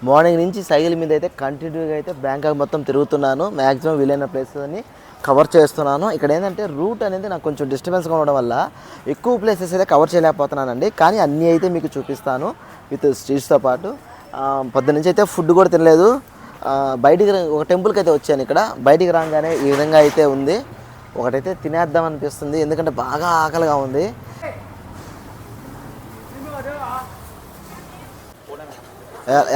Morning నుంచి cycle మీద అయితే కంటిన్యూగా అయితే బ్యాంకాక్ మొత్తం తిరుగుతున్నాను. మ్యాక్సిమం వీలైన ప్లేసెస్ అని కవర్ చేస్తున్నాను. ఇక్కడ ఏంటంటే రూట్ అనేది నాకు కొంచెం డిస్టర్బెన్స్గా ఉండడం వల్ల ఎక్కువ ప్లేసెస్ అయితే కవర్ చేయలేకపోతున్నానండి. కానీ అన్నీ అయితే మీకు చూపిస్తాను విత్ స్ట్రీట్స్తో పాటు. పొద్దున్నుంచి అయితే ఫుడ్ కూడా తినలేదు. బయటికి ఒక టెంపుల్కి అయితే వచ్చాను. ఇక్కడ బయటికి రాగానే ఈ విధంగా అయితే ఉంది. ఒకటైతే తినేద్దాం అనిపిస్తుంది, ఎందుకంటే బాగా ఆకలిగా ఉంది.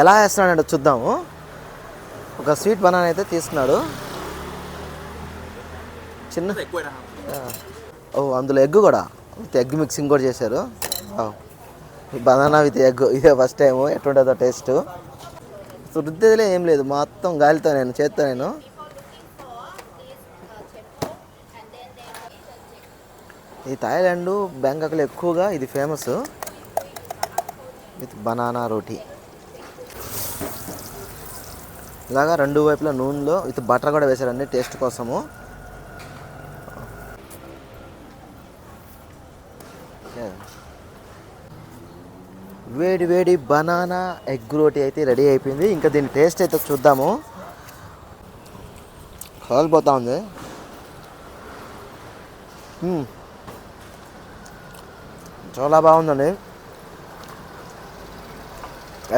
ఎలా వేస్తున్నాడంటే చూద్దాము. ఒక స్వీట్ బనానా అయితే తీసుకున్నాడు. చిన్న అందులో ఎగ్ కూడా విత్ ఎగ్ మిక్సింగ్ కూడా చేశారు. బనానా విత్ ఎగ్ ఇదే ఫస్ట్ టైము. ఎట్లుంటుందో టేస్ట్. రుద్దేదిలే ఏం లేదు, మొత్తం గాలితో చేత్తో ఈ థాయిలాండ్ బ్యాంకాక్లో ఎక్కువగా ఇది ఫేమస్ విత్ బనానా రోటీ. ఇలాగా రెండు వైపులా నూనెలో విత్ బటర్ కూడా వేశారండి టేస్ట్ కోసము. వేడి వేడి బనానా ఎగ్ రోటీ అయితే రెడీ అయిపోయింది. ఇంకా దీని టేస్ట్ అయితే చూద్దాము. కాలిపోతా ఉంది. చాలా బాగుందండి.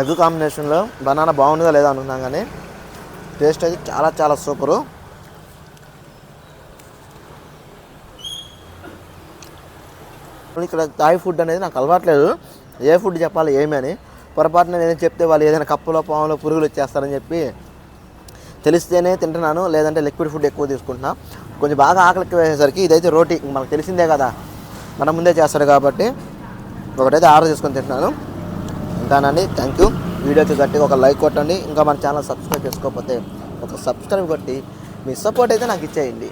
ఎగ్ కాంబినేషన్లో బనానా బాగుంటుందా లేదా అనుకున్నాం, కానీ టేస్ట్ అయితే చాలా చాలా సూపరు. ఇక్కడ థాయ్ ఫుడ్ అనేది నాకు అలవాట్లేదు. ఏ ఫుడ్ చెప్పాలి ఏమి అని పొరపాటున నేను చెప్తే వాళ్ళు ఏదైనా కప్పులో పాములో పురుగులు వచ్చేస్తారని చెప్పి తెలిస్తేనే తింటున్నాను, లేదంటే లిక్విడ్ ఫుడ్ ఎక్కువ తీసుకుంటున్నా. కొంచెం బాగా ఆకలికి వేసేసరికి ఇదైతే రోటీ మనకు తెలిసిందే కదా, మన ముందే చేస్తాడు కాబట్టి ఒకటైతే ఆర్డర్ చేసుకొని తింటున్నాను. ఉంటానండి. Thank you. వీడియోకి గట్టిగా ఒక లైక్ కొట్టండి. ఇంకా మన ఛానల్ సబ్స్క్రైబ్ చేసుకోకపోతే ఒక సబ్స్క్రైబ్ కొట్టి మీ సపోర్ట్ అయితే నాకు ఇచ్చేయండి.